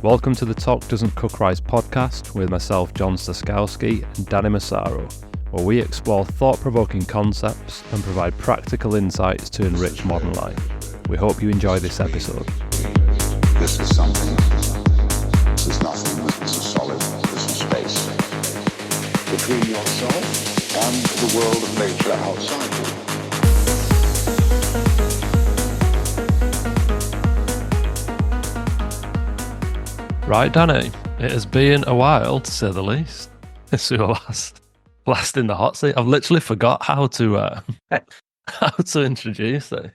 Welcome to the Talk Doesn't Cook Rice podcast with myself, John Staskowski, and Danny Massaro, where we explore thought-provoking concepts and provide practical insights to enrich modern life. We hope you enjoy this episode. This is something. This is nothing. This is solid. This is space. Between yourself and the world of nature outside you. Right, Danny, it has been a while, to say the least, since we were last in the hot seat. I've literally forgot how to introduce it.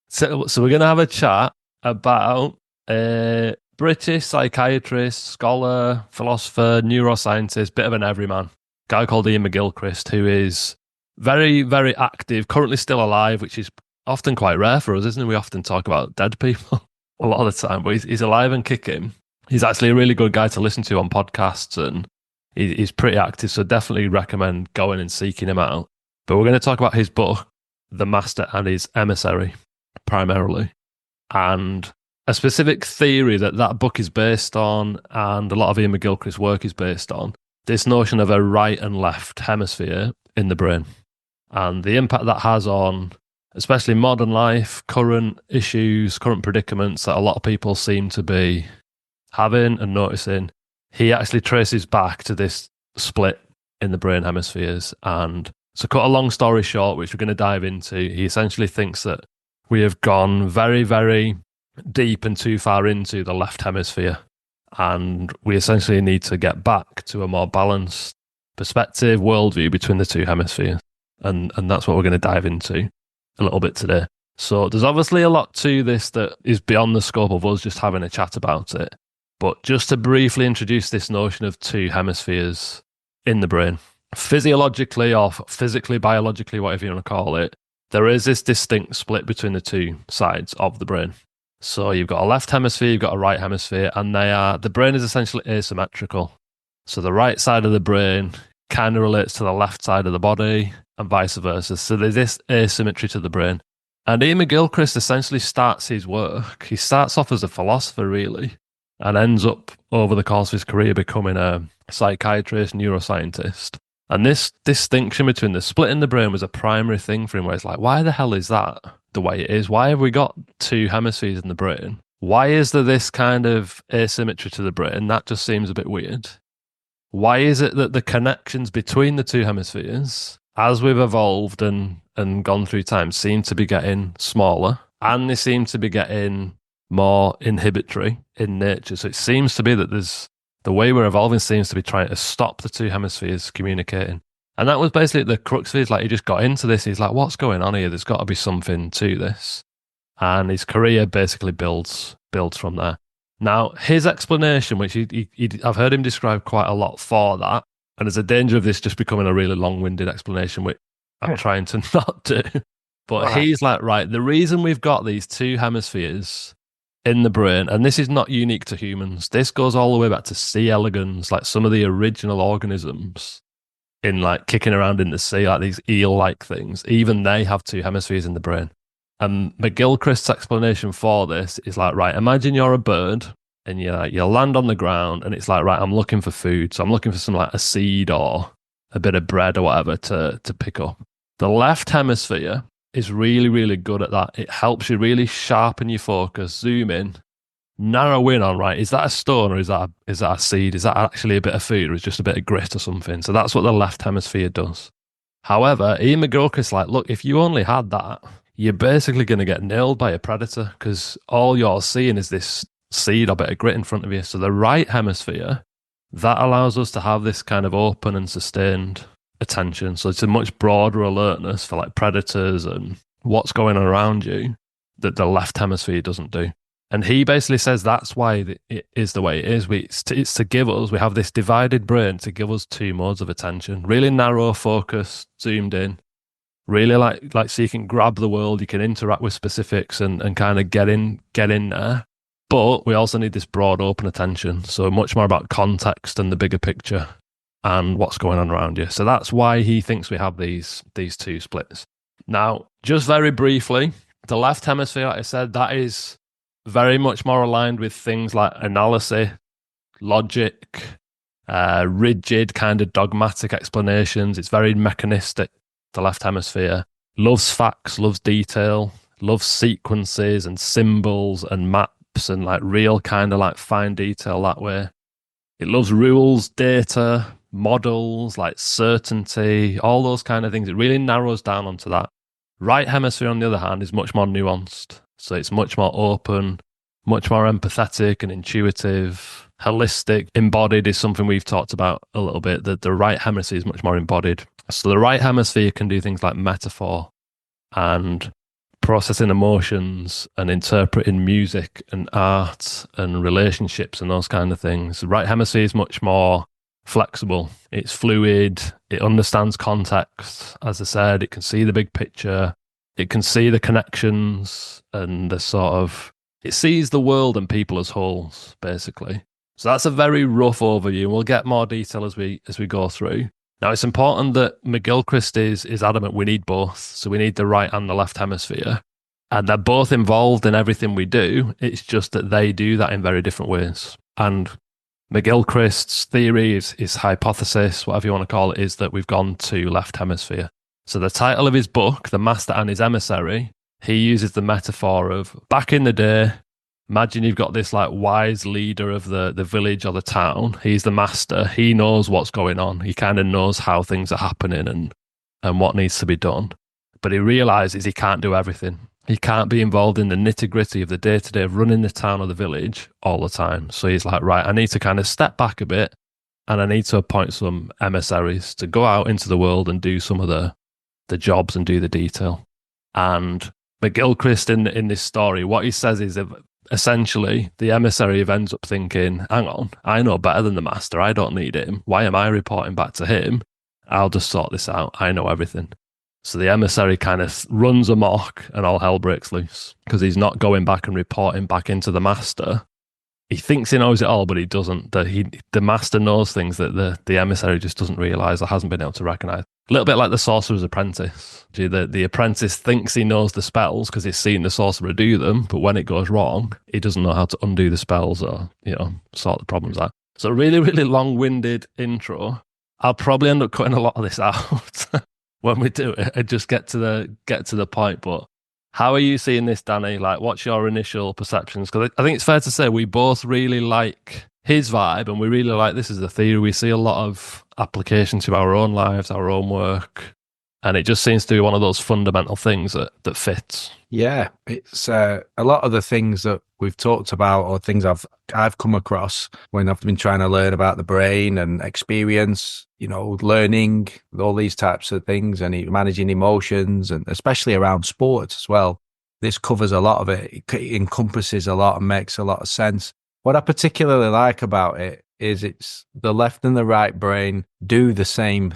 So we're going to have a chat about a British psychiatrist, scholar, philosopher, neuroscientist, bit of an everyman, guy called Ian McGilchrist, who is very, very active, currently still alive, which is often quite rare for us, isn't it? We often talk about dead people a lot of the time, but he's alive and kicking. He's actually a really good guy to listen to on podcasts, and he's pretty active, so definitely recommend going and seeking him out. But we're going to talk about his book, The Master and His Emissary, primarily, and a specific theory that book is based on, and a lot of Ian McGilchrist's work is based on, this notion of a right and left hemisphere in the brain, and the impact that has on especially modern life, current issues, current predicaments that a lot of people seem to be having and noticing. He actually traces back to this split in the brain hemispheres. And so, cut a long story short, which we're going to dive into, he essentially thinks that we have gone very, very deep and too far into the left hemisphere. And we essentially need to get back to a more balanced perspective, worldview between the two hemispheres. And that's what we're going to dive into a little bit today. So there's obviously a lot to this that is beyond the scope of us just having a chat about it. But just to briefly introduce this notion of two hemispheres in the brain, physiologically or physically, biologically, whatever you want to call it, there is this distinct split between the two sides of the brain. So you've got a left hemisphere, you've got a right hemisphere, and the brain is essentially asymmetrical. So the right side of the brain kind of relates to the left side of the body and vice versa. So there's this asymmetry to the brain. And Ian McGilchrist essentially starts his work. He starts off as a philosopher, really, and ends up over the course of his career becoming a psychiatrist, neuroscientist. And this distinction between the split in the brain was a primary thing for him, where it's like, why the hell is that the way it is? Why have we got two hemispheres in the brain? Why is there this kind of asymmetry to the brain? That just seems a bit weird. Why is it that the connections between the two hemispheres, as we've evolved and gone through time, seem to be getting smaller, and they seem to be getting more inhibitory in nature? So it seems to be that the way we're evolving seems to be trying to stop the two hemispheres communicating. And that was basically the crux of it. Like, he just got into this. He's like, what's going on here? There's got to be something to this. And his career basically builds from there. Now, his explanation, which I've heard him describe quite a lot for that, and there's a danger of this just becoming a really long-winded explanation, which I'm trying to not do. But he's like, right, the reason we've got these two hemispheres in the brain, and this is not unique to humans, this goes all the way back to C. elegans, like some of the original organisms in like kicking around in the sea, like these eel-like things, even they have two hemispheres in the brain. And McGilchrist's explanation for this is like, right, imagine you're a bird and you land on the ground and it's like, right, I'm looking for food. So I'm looking for some like a seed or a bit of bread or whatever to pick up. The left hemisphere is really, really good at that. It helps you really sharpen your focus, zoom in, narrow in on, right, is that a stone or is that a seed? Is that actually a bit of food or is it just a bit of grit or something? So that's what the left hemisphere does. However, Ian McGilchrist's like, look, if you only had that, you're basically going to get nailed by a predator because all you're seeing is this seed or bit of grit in front of you. So the right hemisphere, that allows us to have this kind of open and sustained attention. So it's a much broader alertness for like predators and what's going on around you that the left hemisphere doesn't do. And he basically says that's why it is the way it is. It's to give us, we have this divided brain to give us two modes of attention, really narrow focus, zoomed in, really like so you can grab the world, you can interact with specifics and kind of get in there. But we also need this broad open attention. So much more about context and the bigger picture and what's going on around you. So that's why he thinks we have these two splits. Now, just very briefly, the left hemisphere, like I said, that is very much more aligned with things like analysis, logic, rigid kind of dogmatic explanations. It's very mechanistic, the left hemisphere. Loves facts, loves detail, loves sequences and symbols and maps and like real kind of like fine detail that way. It loves rules, data, models, like certainty, all those kind of things. It really narrows down onto that. Right hemisphere, on the other hand, is much more nuanced. So it's much more open, much more empathetic and intuitive. Holistic, embodied is something we've talked about a little bit. That the right hemisphere is much more embodied. So the right hemisphere can do things like metaphor and processing emotions and interpreting music and art and relationships and those kind of things. The right hemisphere is much more flexible. It's fluid. It understands context. As I said, it can see the big picture. It can see the connections and the sort of, it sees the world and people as wholes, basically. So that's a very rough overview. We'll get more detail as we go through. Now, it's important that McGilchrist is adamant we need both. So we need the right and the left hemisphere. And they're both involved in everything we do. It's just that they do that in very different ways. And McGilchrist's theory, his hypothesis, whatever you want to call it, is that we've gone to left hemisphere. So the title of his book, The Master and His Emissary, he uses the metaphor of back in the day, imagine you've got this like wise leader of the village or the town. He's the master. He knows what's going on. He kind of knows how things are happening and what needs to be done. But he realizes he can't do everything. He can't be involved in the nitty gritty of the day to day of running the town or the village all the time. So he's like, right, I need to kind of step back a bit and I need to appoint some emissaries to go out into the world and do some of the jobs and do the detail. And McGilchrist in this story, what he says is essentially the emissary ends up thinking, hang on, I know better than the master. I don't need him. Why am I reporting back to him? I'll just sort this out. I know everything. So the emissary kind of runs amok and all hell breaks loose because he's not going back and reporting back into the master. He thinks he knows it all, but he doesn't. The master knows things that the emissary just doesn't realise or hasn't been able to recognise. A little bit like the sorcerer's apprentice. The apprentice thinks he knows the spells because he's seen the sorcerer do them, but when it goes wrong, he doesn't know how to undo the spells or, sort the problems out. So really, really long-winded intro. I'll probably end up cutting a lot of this out when we do it and just get to the point. But how are you seeing this, Danny? Like, what's your initial perceptions? Because I think it's fair to say we both really like his vibe and we really like this as a theory. We see a lot of application to our own lives, our own work. And it just seems to be one of those fundamental things that fits. Yeah, it's a lot of the things that we've talked about or things I've come across when I've been trying to learn about the brain and experience, learning, all these types of things and managing emotions and especially around sports as well. This covers a lot of it. It encompasses a lot and makes a lot of sense. What I particularly like about it is it's the left and the right brain do the same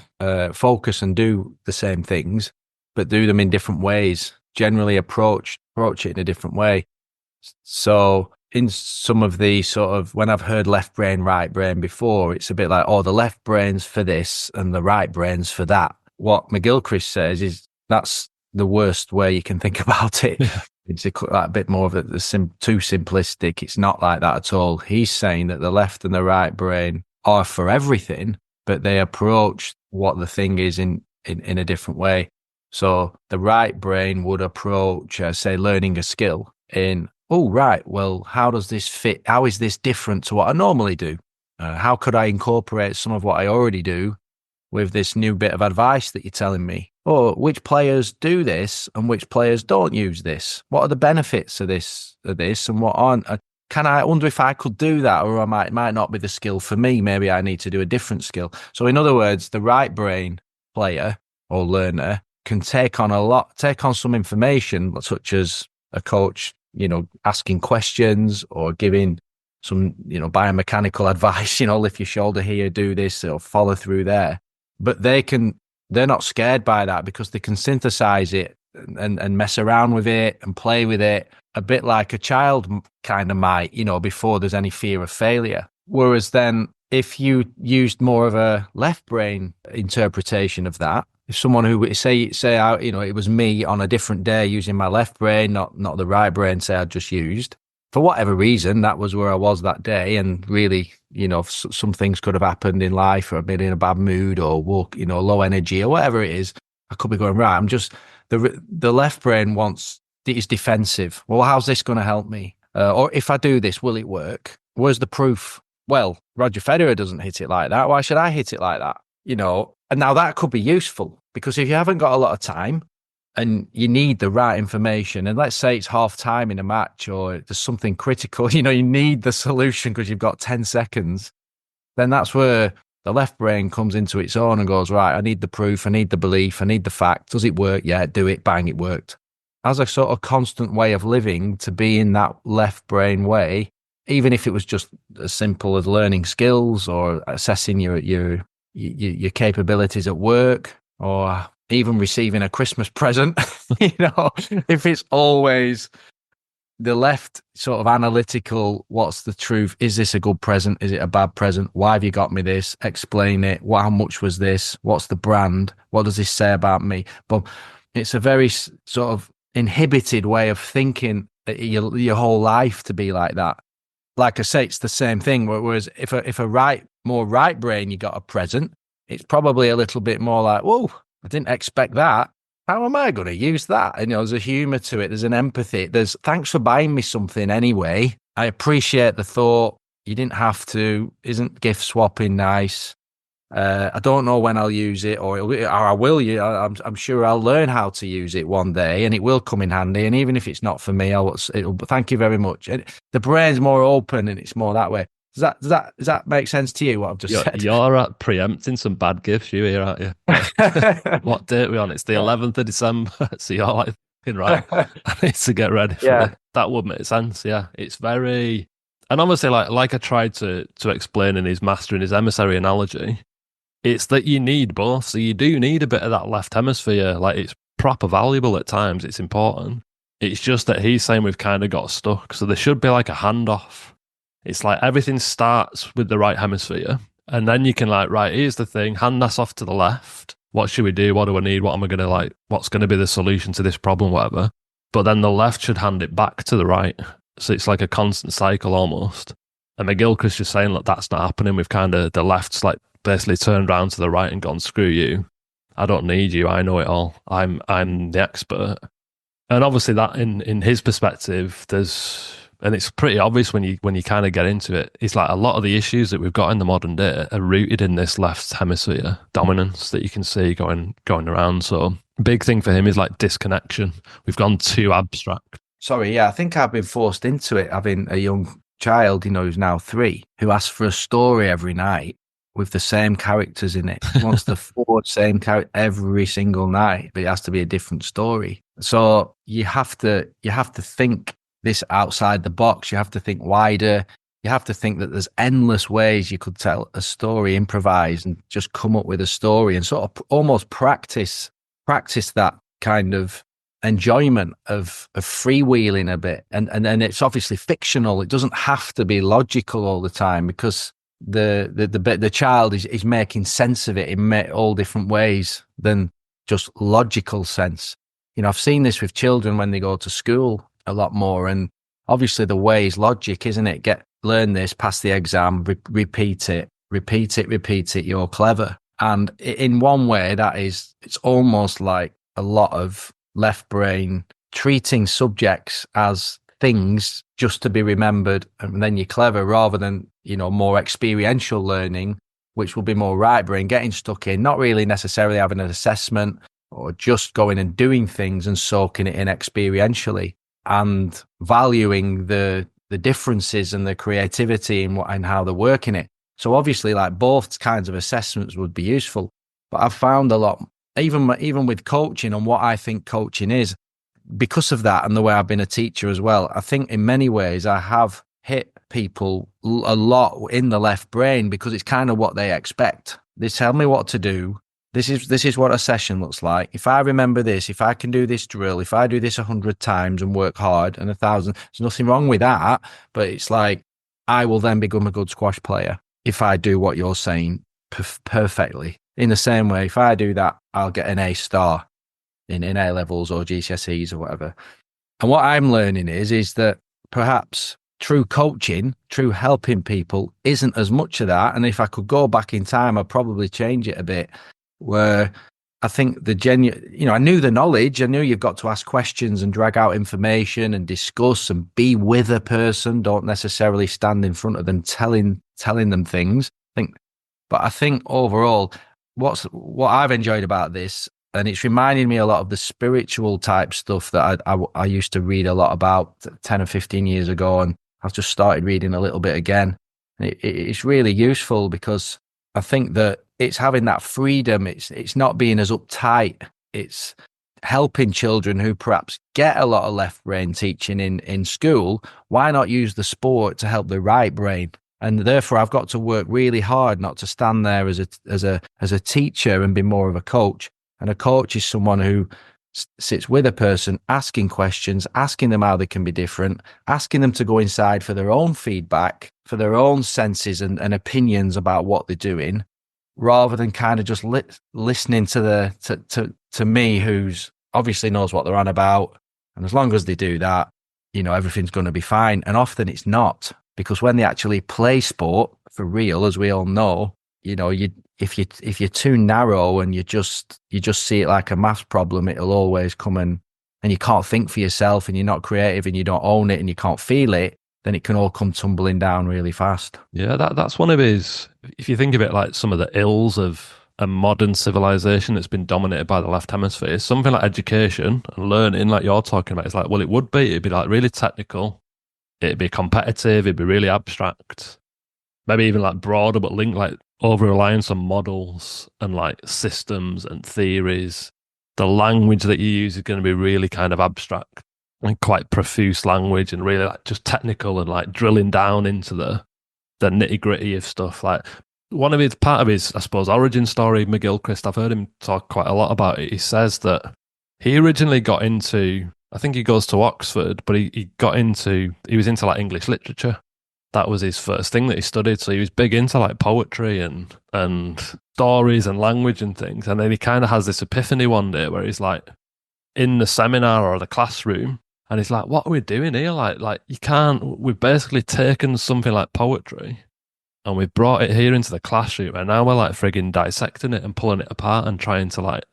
focus and do the same things, but do them in different ways, generally approach it in a different way. So in some of the sort of, when I've heard left brain, right brain before, it's a bit like, the left brain's for this and the right brain's for that. What McGilchrist says is that's the worst way you can think about it. Yeah. It's a bit more of too simplistic. It's not like that at all. He's saying that the left and the right brain are for everything, but they approach what the thing is in a different way. So the right brain would approach, say, learning a skill in, how does this fit? How is this different to what I normally do? How could I incorporate some of what I already do with this new bit of advice that you're telling me? Or which players do this and which players don't use this? What are the benefits of this and what aren't? I wonder if I could do that, or it might not be the skill for me. Maybe I need to do a different skill. So in other words, the right brain player or learner can take on some information, such as a coach, asking questions or giving some, biomechanical advice, lift your shoulder here, do this, or follow through there. But they're not scared by that because they can synthesize it and mess around with it and play with it a bit like a child kind of might, before there's any fear of failure. Whereas then if you used more of a left brain interpretation of that, if someone who say it was me on a different day using my left brain, not the right brain, say I just used, for whatever reason, that was where I was that day. And really, some things could have happened in life, or I've been in a bad mood, or low energy, or whatever it is. I could be going, right, I'm just, the left brain is defensive. Well, how's this going to help me? Or if I do this, will it work? Where's the proof? Well, Roger Federer doesn't hit it like that. Why should I hit it like that? And now that could be useful, because if you haven't got a lot of time and you need the right information, and let's say it's half time in a match, or there's something critical, you need the solution because you've got 10 seconds, then that's where the left brain comes into its own and goes, right, I need the proof, I need the belief, I need the fact. Does it work? Yeah, do it. Bang, it worked. As a sort of constant way of living, to be in that left brain way, even if it was just as simple as learning skills or assessing your capabilities at work, or even receiving a Christmas present, if it's always the left sort of analytical, what's the truth? Is this a good present? Is it a bad present? Why have you got me this? Explain it. How much was this? What's the brand? What does this say about me? But it's a very sort of inhibited way of thinking your whole life to be like that. Like I say, it's the same thing. Whereas if a more right brain, you got a present, it's probably a little bit more like, whoa, I didn't expect that. How am I going to use that? And there's a humor to it. There's an empathy. There's thanks for buying me something anyway. I appreciate the thought. You didn't have to. Isn't gift swapping nice? I don't know when I'll use it, or I will. I'm sure I'll learn how to use it one day, and it will come in handy. And even if it's not for me, thank you very much. The brain's more open, and it's more that way. Does that make sense to you, what I've just said? You're preempting some bad gifts, you here, aren't you? What date are we on? It's the 11th of December. So you're like, right, I need to get ready for it. That would make sense, yeah. It's very... And obviously, like I tried to explain in his Master and His Emissary analogy, it's that you need both. So you do need a bit of that left hemisphere. Like, it's proper valuable at times. It's important. It's just that he's saying we've kind of got stuck. So there should be like a handoff. It's like everything starts with the right hemisphere, and then you can right, here's the thing, hand this off to the left. What should we do? What do I need? What am I going to what's going to be the solution to this problem, whatever. But then the left should hand it back to the right. So it's like a constant cycle almost. And McGilchrist's just saying, look, that's not happening. We've the left's basically turned around to the right and gone, screw you. I don't need you. I know it all. I'm the expert. And obviously that in his perspective, and it's pretty obvious when you kind of get into it. It's like a lot of the issues that we've got in the modern day are rooted in this left hemisphere dominance that you can see going around. So big thing for him is disconnection. We've gone too abstract. Sorry, yeah, I think I've been forced into it, having a young child, who's now 3, who asks for a story every night with the same characters in it. He wants the 4 same character every single night, but it has to be a different story. So you have to think this outside the box. You have to think wider. You have to think that there's endless ways you could tell a story, improvise, and just come up with a story, and sort of almost practice that kind of enjoyment of freewheeling a bit. And it's obviously fictional. It doesn't have to be logical all the time, because the child is making sense of it in all different ways than just logical sense. I've seen this with children when they go to school a lot more, and obviously the way is logic, isn't it? Learn this, pass the exam, repeat it, you're clever. And in one way, it's almost like a lot of left brain treating subjects as things just to be remembered, and then you're clever, rather than more experiential learning, which will be more right brain, getting stuck in, not really necessarily having an assessment, or just going and doing things and soaking it in experientially, and valuing the differences and the creativity and how they're working it. So obviously, both kinds of assessments would be useful. But I've found a lot, even with coaching and what I think coaching is, because of that and the way I've been a teacher as well, I think in many ways I have hit people a lot in the left brain, because it's kind of what they expect. They tell me what to do. This is what a session looks like. If I remember this, if I can do this drill, if I do this 100 times and work hard and 1,000, there's nothing wrong with that. But it's like, I will then become a good squash player if I do what you're saying perfectly. In the same way, if I do that, I'll get an A star in A levels or GCSEs or whatever. And what I'm learning is that perhaps true coaching, true helping people isn't as much of that. And if I could go back in time, I'd probably change it a bit. Where I think the genuine, I knew the knowledge. I knew you've got to ask questions and drag out information and discuss and be with a person. Don't necessarily stand in front of them telling them things. But I think overall, what I've enjoyed about this, and it's reminding me a lot of the spiritual type stuff that I used to read a lot about 10 or 15 years ago, and I've just started reading a little bit again. It's really useful because I think that it's having that freedom. It's not being as uptight. It's helping children who perhaps get a lot of left brain teaching in school. Why not use the sport to help the right brain? And therefore, I've got to work really hard not to stand there as a teacher and be more of a coach. And a coach is someone who sits with a person, asking questions, asking them how they can be different, asking them to go inside for their own feedback, for their own senses and opinions about what they're doing, rather than kind of just listening to me, who's obviously knows what they're on about. And as long as they do that, everything's going to be fine. And often it's not. Because when they actually play sport for real, as we all know, if you're too narrow and you just see it like a maths problem, it'll always come and you can't think for yourself and you're not creative and you don't own it and you can't feel it, then it can all come tumbling down really fast. Yeah, that's one of his. If you think of it like some of the ills of a modern civilization that's been dominated by the left hemisphere, something like education and learning, like you're talking about, it's like, well, it'd be like really technical. It'd be competitive, it'd be really abstract, maybe even like broader, but linked like over reliance on models and like systems and theories. The language that you use is going to be really kind of abstract and quite profuse language and really like just technical and like drilling down into the nitty gritty of stuff. Like part of his, I suppose, origin story, McGilchrist, I've heard him talk quite a lot about it. He says that he originally got into, I think he goes to Oxford, but he was into like English literature. That was his first thing that he studied. So he was big into like poetry and stories and language and things. And then he kind of has this epiphany one day where he's like in the seminar or the classroom and he's like, what are we doing here? Like we've basically taken something like poetry and we've brought it here into the classroom and now we're like frigging dissecting it and pulling it apart and trying to like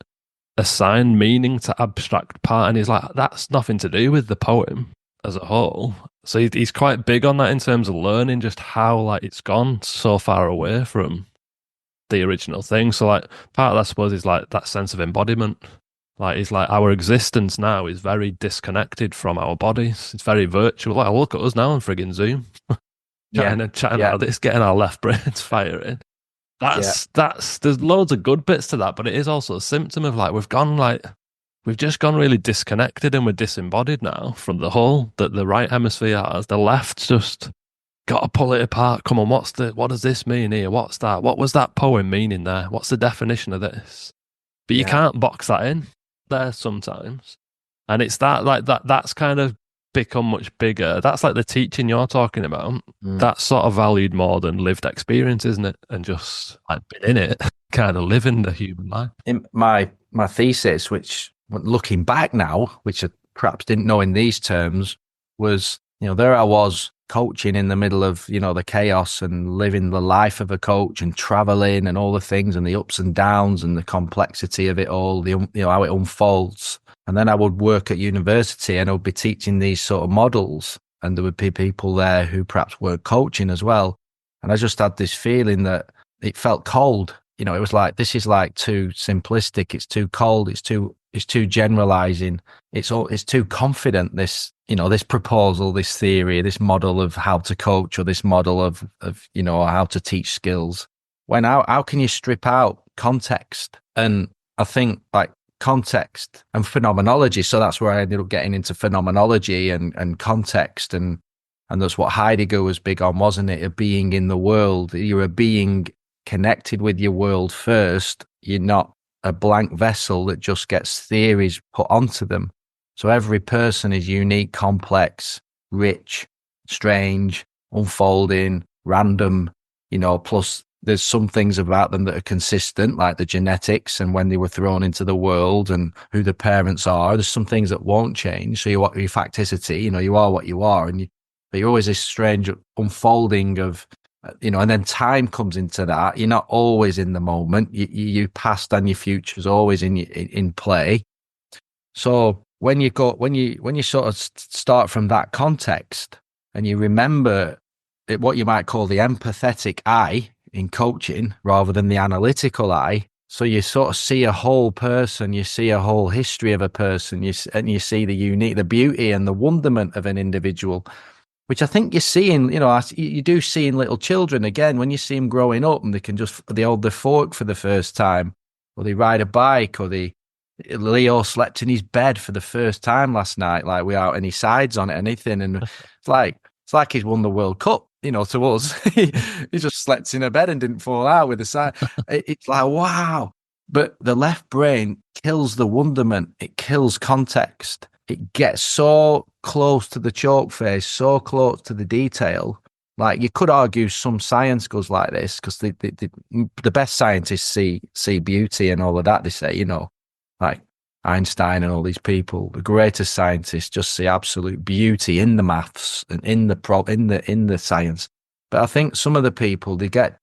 assign meaning to abstract part. And he's like, that's nothing to do with the poem as a whole. So he's quite big on that in terms of learning just how like it's gone so far away from the original thing. So like part of that, I suppose, is like that sense of embodiment. Like it's like our existence now is very disconnected from our bodies. It's very virtual. Like look at us now on frigging Zoom, chatting about this, getting our left brains firing. There's loads of good bits to that, but it is also a symptom of like we've just gone really disconnected and we're disembodied now from the whole that the right hemisphere has. The left's just got to pull it apart. Come on, what does this mean here? What's that? What was that poem meaning there? What's the definition of this? But you can't box that in there sometimes. And it's that's kind of become much bigger. That's like the teaching you're talking about. That's sort of valued more than lived experience, isn't it? And just like been in it, kind of living the human life. In my thesis, which looking back now, which I perhaps didn't know in these terms, was, there I was coaching in the middle of, the chaos and living the life of a coach and traveling and all the things and the ups and downs and the complexity of it all, how it unfolds. And then I would work at university and I would be teaching these sort of models and there would be people there who perhaps weren't coaching as well. And I just had this feeling that it felt cold. It was like, this is like too simplistic. It's too cold. It's too generalizing. It's too confident. This proposal, this theory, this model of how to coach or this model of how to teach skills. When how can you strip out context? And I think like context and phenomenology. So that's where I ended up getting into phenomenology and context. And that's what Heidegger was big on, wasn't it? A being in the world. You're a being connected with your world first. You're not a blank vessel that just gets theories put onto them. So every person is unique, complex, rich, strange, unfolding, random, plus there's some things about them that are consistent, like the genetics and when they were thrown into the world and who the parents are. There's some things that won't change. So your facticity, you are what you are. And but you're always this strange unfolding of, and then time comes into that. You're not always in the moment. Your past and your future is always in play. So when you sort of start from that context and you remember what you might call the empathetic eye in coaching rather than the analytical eye, so you sort of see a whole person, you see a whole history of a person, and you see the beauty and the wonderment of an individual, which I think you see in, you do see in little children again when you see them growing up and they hold the fork for the first time, or they ride a bike, or Leo slept in his bed for the first time last night, like without any sides on it, anything, and it's like he's won the World Cup. To us, he just slept in a bed and didn't fall out with a side. It's like, wow. But the left brain kills the wonderment. It kills context. It gets so close to the chalk face, so close to the detail. Like, you could argue some science goes like this because the best scientists see beauty and all of that. They say, like Einstein and all these people, the greatest scientists just see absolute beauty in the maths and in the science. But I think some of the people, they get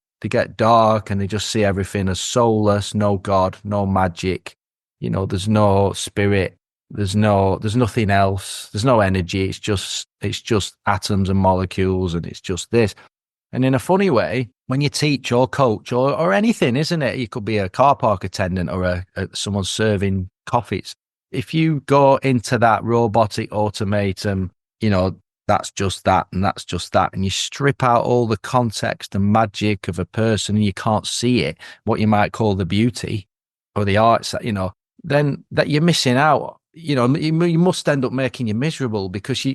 dark and they just see everything as soulless, no God, no magic. There's no spirit, there's nothing else, there's no energy. It's just atoms and molecules, and it's just this. And in a funny way, when you teach or coach or anything, isn't it? You could be a car park attendant or someone serving coffees. If you go into that robotic automaton, that's just that and that's just that, and you strip out all the context and magic of a person and you can't see it, what you might call the beauty or the arts, then that you're missing out. You must end up making you miserable because you're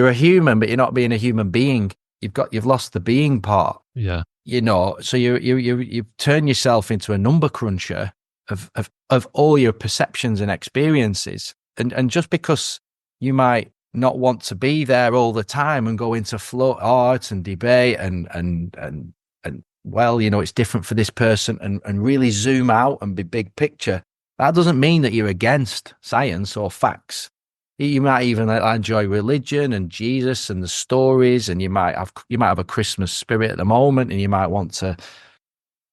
a human, but you're not being a human being. You've lost the being part. Yeah. So you turn yourself into a number cruncher of all your perceptions and experiences. And just because you might not want to be there all the time and go into flow art and debate and well, it's different for this person and really zoom out and be big picture. That doesn't mean that you're against science or facts. You might even enjoy religion and Jesus and the stories, and you might have a Christmas spirit at the moment, and you might want to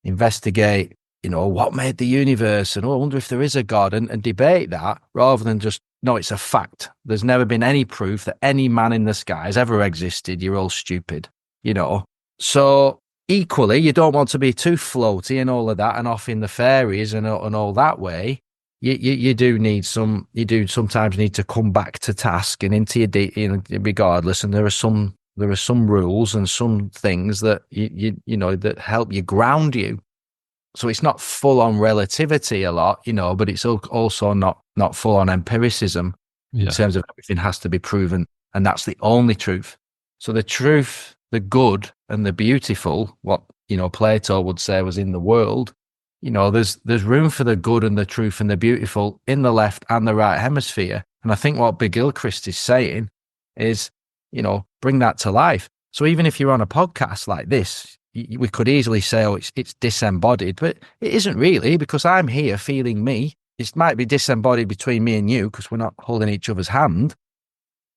investigate, what made the universe, and I wonder if there is a God, and debate that rather than just, no, it's a fact. There's never been any proof that any man in the sky has ever existed. You're all stupid, So equally, you don't want to be too floaty and all of that and off in the fairies and all that way. You do sometimes need to come back to task and into your regardless. And there are some rules and some things that that help you ground you. So it's not full on relativity a lot, but it's also not full on empiricism in terms of everything has to be proven, and that's the only truth. So the truth, the good and the beautiful, what Plato would say was in the world, there's room for the good and the truth and the beautiful in the left and the right hemisphere. And I think what Big Gilchrist is saying is, bring that to life. So even if you're on a podcast like this, we could easily say, oh, it's disembodied, but it isn't really, because I'm here feeling me. It might be disembodied between me and you because we're not holding each other's hand,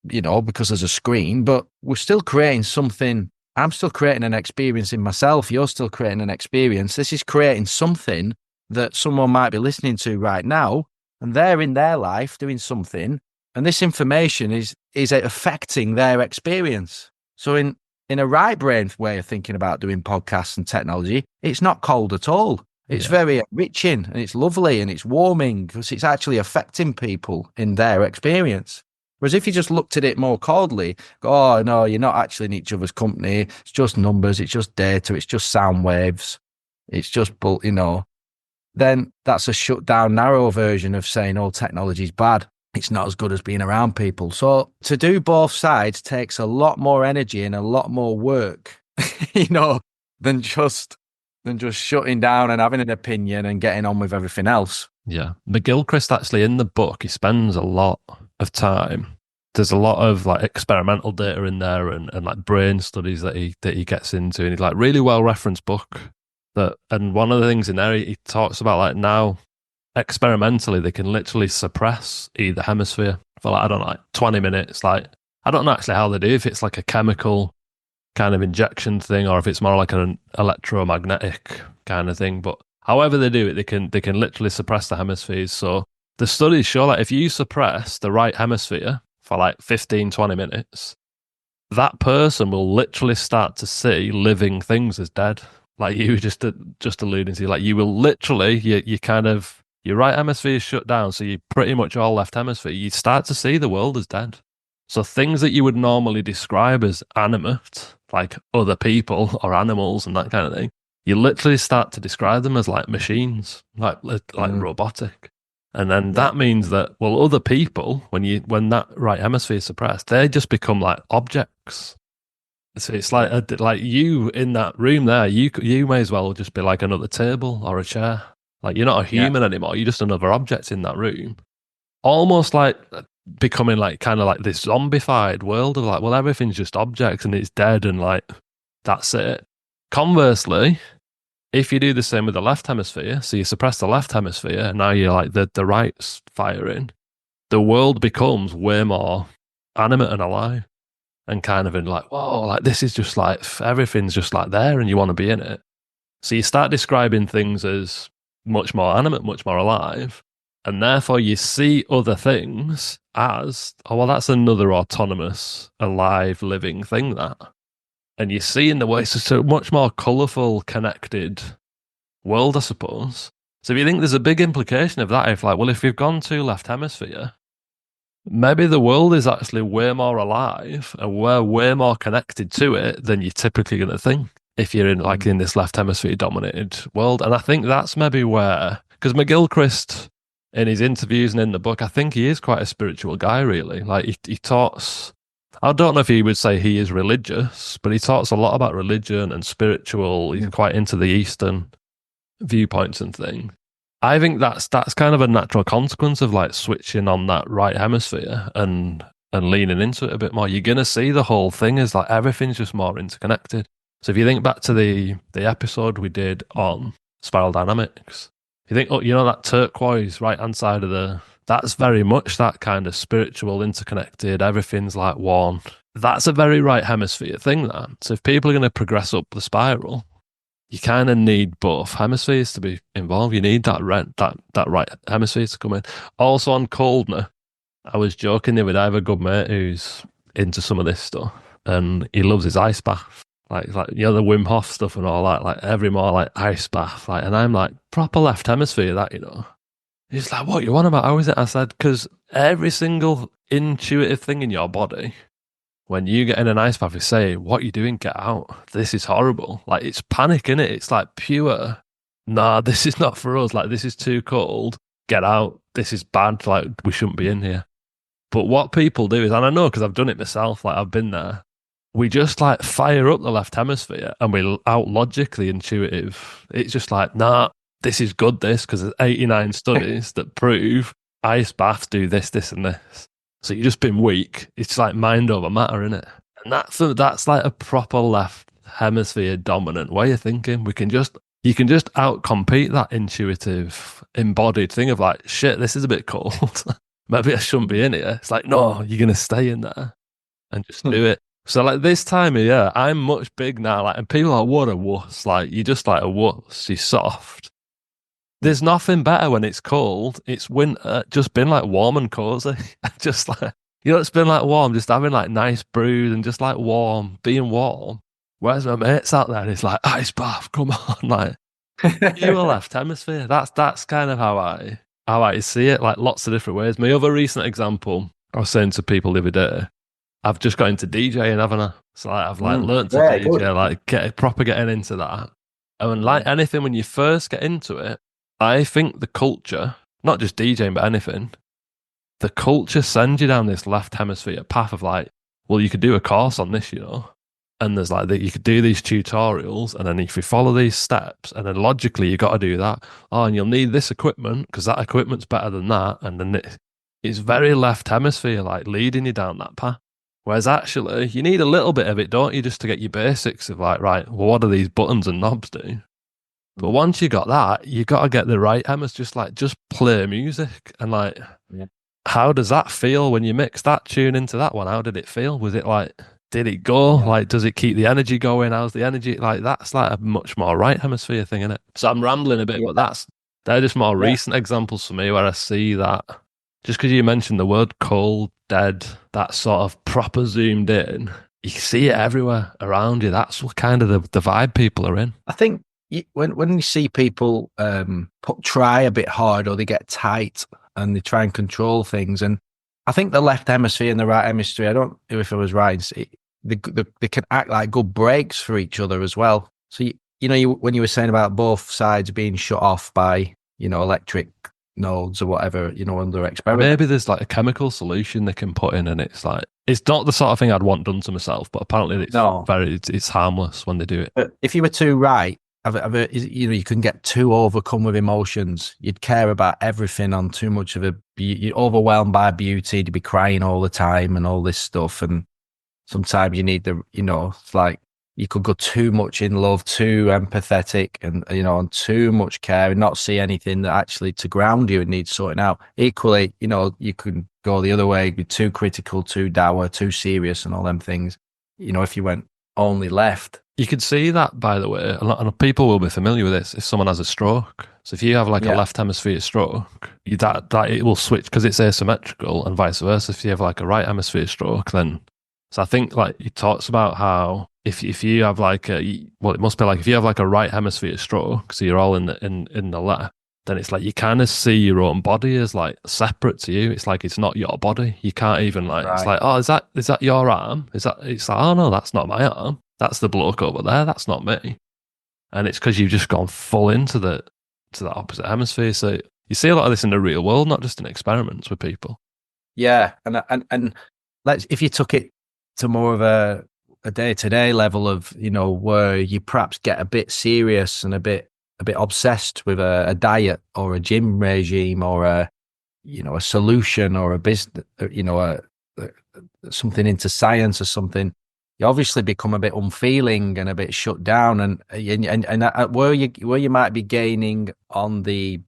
because there's a screen, but we're still creating something. I'm still creating an experience in myself. You're still creating an experience. This is creating something that someone might be listening to right now, and they're in their life doing something, and this information is affecting their experience. So in a right brain way of thinking about doing podcasts and technology, it's not cold at all. It's very enriching and it's lovely and it's warming because it's actually affecting people in their experience. Whereas if you just looked at it more coldly, go, oh, no, you're not actually in each other's company. It's just numbers. It's just data. It's just sound waves. It's just, then that's a shut down, narrow version of saying, oh, technology is bad. It's not as good as being around people. So to do both sides takes a lot more energy and a lot more work, than just shutting down and having an opinion and getting on with everything else. Yeah. McGilchrist actually in the book, he spends a lot of time. There's a lot of like experimental data in there and like brain studies that he gets into, and he's like really well referenced book. And one of the things in there he talks about, like, now experimentally they can literally suppress either hemisphere for 20 minutes, like I don't know actually how they do, if it's like a chemical kind of injection thing or if it's more like an electromagnetic kind of thing. But however they do it, they can literally suppress the hemispheres. So the studies show that if you suppress the right hemisphere for like 15, 20 minutes, that person will literally start to see living things as dead. Like you were just alluding to, like you will literally, you kind of, your right hemisphere is shut down, so you pretty much all left hemisphere. You start to see the world as dead. So things that you would normally describe as animate, like other people or animals and that kind of thing, you literally start to describe them as like machines, like robotic. And then that means that, well, other people, when that right hemisphere is suppressed, they just become like objects. So it's like you in that room there, you may as well just be like another table or a chair. Like you're not a human anymore. You're just another object in that room. Almost like becoming like kind of like this zombified world of like, well, everything's just objects and it's dead and like that's it. Conversely, if you do the same with the left hemisphere, so you suppress the left hemisphere, and now you're like the right's firing, the world becomes way more animate and alive and kind of in like, whoa, like this is just like everything's just like there and you want to be in it. So you start describing things as much more animate, much more alive, and therefore you see other things as, oh, well, that's another autonomous, alive, living thing that. And you see in the way it's just a much more colourful, connected world, I suppose. So if you think there's a big implication of that, if like, well, if you've gone to left hemisphere, maybe the world is actually way more alive and we're way more connected to it than you're typically going to think if you're in this left hemisphere dominated world. And I think that's maybe where, because McGilchrist in his interviews and in the book, I think he is quite a spiritual guy, really. Like he talks, I don't know if he would say he is religious, but he talks a lot about religion and spiritual. He's quite into the Eastern viewpoints and things. I think that's kind of a natural consequence of like switching on that right hemisphere and leaning into it a bit more. You're gonna see the whole thing as like everything's just more interconnected. So if you think back to the episode we did on spiral dynamics, you think, oh, you know that turquoise right hand side of that's very much that kind of spiritual, interconnected, everything's like one. That's a very right hemisphere thing, that. So if people are going to progress up the spiral, you kind of need both hemispheres to be involved. You need that right hemisphere to come in. Also on coldness, I was joking the other day, I have a good mate who's into some of this stuff, and he loves his ice bath. Like you know, the Wim Hof stuff and all that, like every more like ice bath. Like, and I'm like, proper left hemisphere, that, you know. He's like, what you want about? How is it? I said, because every single intuitive thing in your body, when you get in an ice bath, you say, what are you doing? Get out. This is horrible. Like, it's panic, innit? It's like pure, nah, this is not for us. Like, this is too cold. Get out. This is bad. Like, we shouldn't be in here. But what people do is, and I know because I've done it myself, like I've been there, we just like fire up the left hemisphere and we out logic the intuitive. It's just like, nah, this is good, this, because there's 89 studies that prove ice baths do this, this, and this. So you've just been weak. It's like mind over matter, innit? And that's like a proper left hemisphere dominant way of thinking. You can just outcompete that intuitive, embodied thing of like, shit, this is a bit cold. Maybe I shouldn't be in here. It's like, no, you're gonna stay in there and just do it. So like this time of year, I'm much big now. Like, and people are, what a wuss. Like, you're just like a wuss. You're soft. There's nothing better when it's cold. It's winter. Just been like warm and cozy. Just like, you know, it's been like warm, just having like nice brews and just like warm, being warm. Whereas my mates out there, it's like, ice bath, come on. Like, you were left hemisphere. That's kind of how I see it, like lots of different ways. My other recent example, I was saying to people the other day, I've just got into DJing, haven't I? So like, I've like learned to DJ, good. Like getting into that. And like anything, when you first get into it, I think the culture, not just DJing, but anything, the culture sends you down this left hemisphere path of like, well, you could do a course on this, you know, and there's like that you could do these tutorials, and then if you follow these steps, and then logically you got to do that. Oh, and you'll need this equipment because that equipment's better than that, and then it's very left hemisphere, like leading you down that path. Whereas actually, you need a little bit of it, don't you, just to get your basics of like, right, well, what do these buttons and knobs do? But once you got that, you got to get the right hemisphere, just play music and like, how does that feel when you mix that tune into that one? How did it feel? Was it like, did it go? Yeah. Like, does it keep the energy going? How's the energy? Like, that's like a much more right hemisphere thing, isn't it? So I'm rambling a bit, but Yeah. they're just more Yeah. recent examples for me where I see that. Just because you mentioned the word cold, dead, that sort of proper zoomed in, you can see it everywhere around you. That's what kind of the vibe people are in. I think when you see people try a bit hard or they get tight and they try and control things, and I think the left hemisphere and the right hemisphere, I don't know if I was right, they can act like good breaks for each other as well. So when you were saying about both sides being shut off by electric nodes or whatever, under experiment. Maybe there's like a chemical solution they can put in, and it's like it's not the sort of thing I'd want done to myself, but apparently No, it's harmless when they do it. but if you were too right, you can get too overcome with emotions. You'd care about everything on too much of you're overwhelmed by beauty to be crying all the time and all this stuff. And sometimes you need it's like you could go too much in love, too empathetic, and and too much care and not see anything that actually to ground you and needs sorting out. Equally, you can go the other way, be too critical, too dour, too serious, and all them things. If you went only left. You could see that, by the way, a lot of people will be familiar with this if someone has a stroke. So if you have like a Yeah. left hemisphere stroke, that it will switch because it's asymmetrical, and vice versa. If you have like a right hemisphere stroke, then so I think like he talks about how if you have like it must be like if you have like a right hemisphere stroke, so you're all in the left, then it's like you kind of see your own body as like separate to you. It's like it's not your body. You can't even like it's Right. like, oh, is that your arm? It's like, oh no, that's not my arm. That's the bloke over there. That's not me. And it's because you've just gone full into the opposite hemisphere. So you see a lot of this in the real world, not just in experiments with people. Yeah, and if you took it to more of a day-to-day level of where you perhaps get a bit serious and a bit obsessed with a diet or a gym regime or a solution or a business, something into science or something, you obviously become a bit unfeeling and a bit shut down, and where you might be gaining on the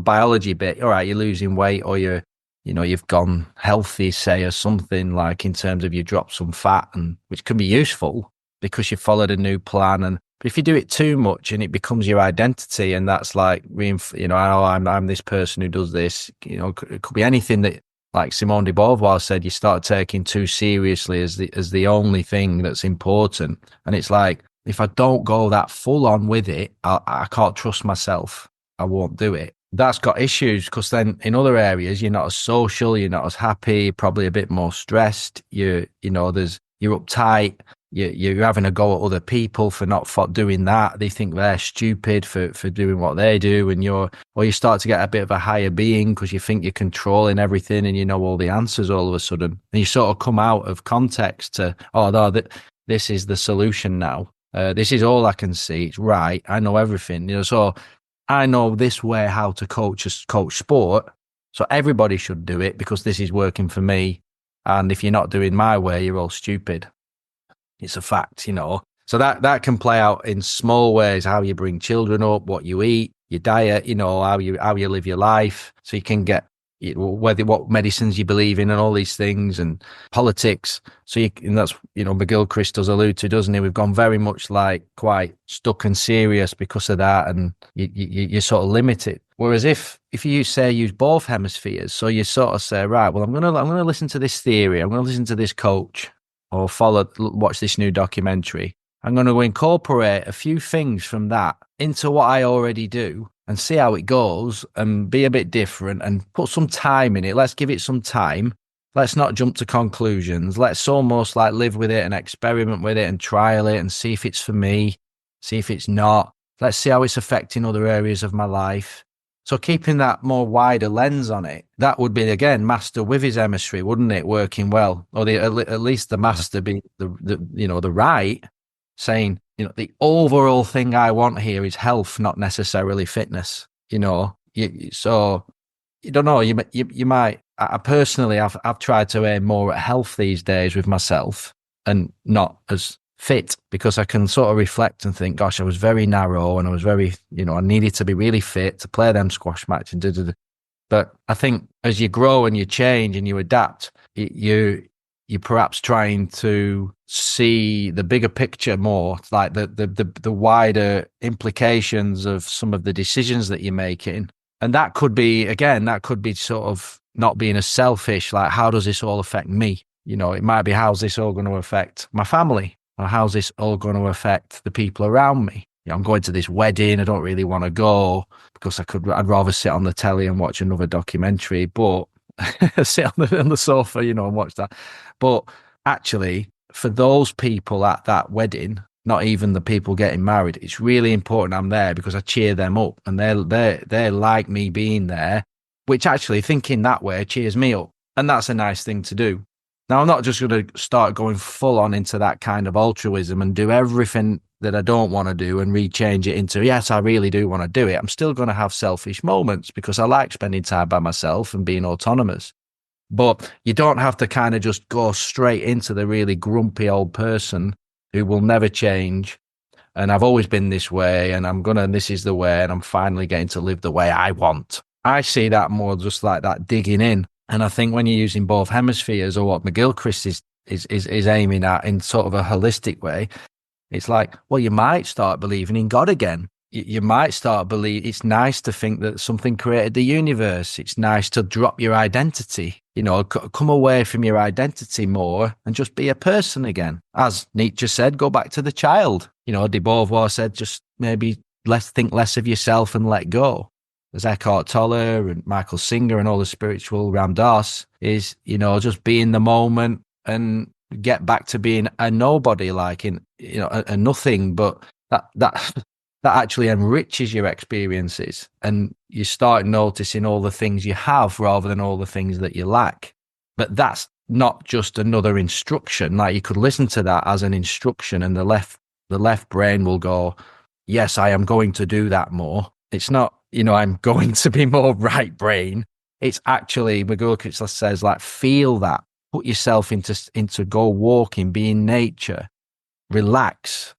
biology bit. All right, you're losing weight or you've gone healthy, say, or something, like in terms of you drop some fat, and which can be useful because you followed a new plan. But if you do it too much and it becomes your identity, and that's like, I'm this person who does this, it could be anything that, like Simone de Beauvoir said, you start taking too seriously as the only thing that's important. And it's like, if I don't go that full on with it, I can't trust myself. I won't do it. That's got issues because then in other areas you're not as social, you're not as happy, you're probably a bit more stressed. You're uptight. You're having a go at other people for not doing that. They think they're stupid for doing what they do, and you start to get a bit of a higher being because you think you're controlling everything and you know all the answers all of a sudden, and you sort of come out of context to, oh no, this is the solution now. This is all I can see. It's right. I know everything. So I know this way how to coach sport. So everybody should do it because this is working for me. And if you're not doing my way, you're all stupid. It's a fact, So that can play out in small ways, how you bring children up, what you eat, your diet, how you live your life. So you can get what medicines you believe in and all these things, and politics. And that's, McGilchrist does allude to, doesn't he? We've gone very much like quite stuck and serious because of that, and you sort of limit it. Whereas if you say use both hemispheres, so you sort of say, right, well, I'm gonna listen to this theory, I'm gonna listen to this coach, or watch this new documentary. I'm going to incorporate a few things from that into what I already do and see how it goes and be a bit different and put some time in it. Let's give it some time. Let's not jump to conclusions. Let's almost like live with it and experiment with it and trial it and see if it's for me, see if it's not. Let's see how it's affecting other areas of my life. So keeping that more wider lens on it, that would be, again, Master with his emissary, wouldn't it? Working well, or at least the Master being the right, saying, the overall thing I want here is health, not necessarily fitness. So you don't know. You might. I personally, I've tried to aim more at health these days with myself, and not as fit, because I can sort of reflect and think, gosh, I was very narrow and I was very, I needed to be really fit to play them squash matches. But I think as you grow and you change and you adapt, you're perhaps trying to see the bigger picture more, like the wider implications of some of the decisions that you're making. And that could be, again, that could be sort of not being as selfish, like how does this all affect me? You know, it might be how's this all going to affect my family? Or how's this all going to affect the people around me? You know, I'm going to this wedding, I don't really want to go because I'd rather sit on the telly and watch another documentary, but sit on the sofa, you know, and watch that. But actually, for those people at that wedding, not even the people getting married, it's really important I'm there because I cheer them up, and they're like me being there, which actually thinking that way cheers me up, and that's a nice thing to do. Now, I'm not just going to start going full on into that kind of altruism and do everything that I don't want to do and rechange it into, yes, I really do want to do it. I'm still going to have selfish moments because I like spending time by myself and being autonomous. But you don't have to kind of just go straight into the really grumpy old person who will never change. And I've always been this way, and this is the way, and I'm finally getting to live the way I want. I see that more just like that digging in. And I think when you're using both hemispheres, or what McGilchrist is aiming at in sort of a holistic way, it's like, well, you might start believing in God again. You might start believing it's nice to think that something created the universe. It's nice to drop your identity, you know, come away from your identity more and just be a person again. As Nietzsche said, go back to the child. You know, de Beauvoir said, just maybe think less of yourself and let go. As Eckhart Tolle and Michael Singer and all the spiritual Ram Dass is, you know, just be in the moment and get back to being a nobody, like in, you know, a nothing, but that actually enriches your experiences, and you start noticing all the things you have rather than all the things that you lack. But that's not just another instruction. Like, you could listen to that as an instruction, and the left brain will go, yes, I am going to do that more. It's not, you know, I'm going to be more right brain. It's actually, McGilchrist says, like, feel that. Put yourself into go walking, be in nature, relax,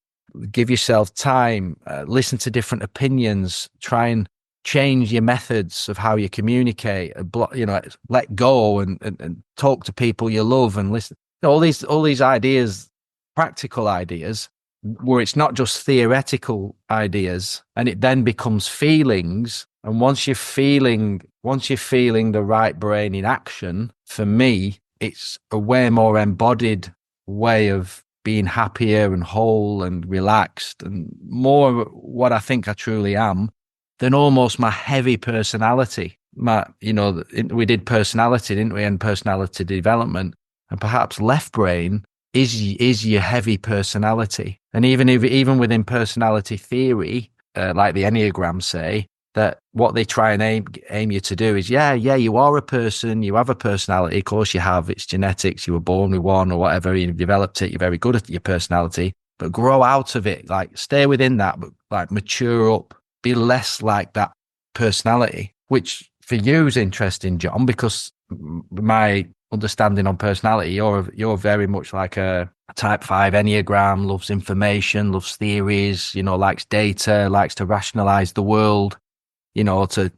give yourself time, listen to different opinions, try and change your methods of how you communicate, you know, let go and talk to people you love and listen. You know, all these ideas, practical ideas, where it's not just theoretical ideas, and it then becomes feelings. And once you're feeling the right brain in action, for me, it's a way more embodied way of being happier and whole and relaxed and more what I think I truly am than almost my heavy personality. You know, we did personality, didn't we? And personality development, and perhaps left brain is your heavy personality. And even within personality theory, like the Enneagram say, that what they try and aim you to do is, yeah, you are a person, you have a personality, of course you have, it's genetics, you were born with one or whatever, you've developed it, you're very good at your personality, but grow out of it, like stay within that, but like mature up, be less like that personality, which for you is interesting, John, because my understanding on personality, you're very much like a type 5 Enneagram, loves information, loves theories, you know, likes data, likes to rationalize the world, you know, to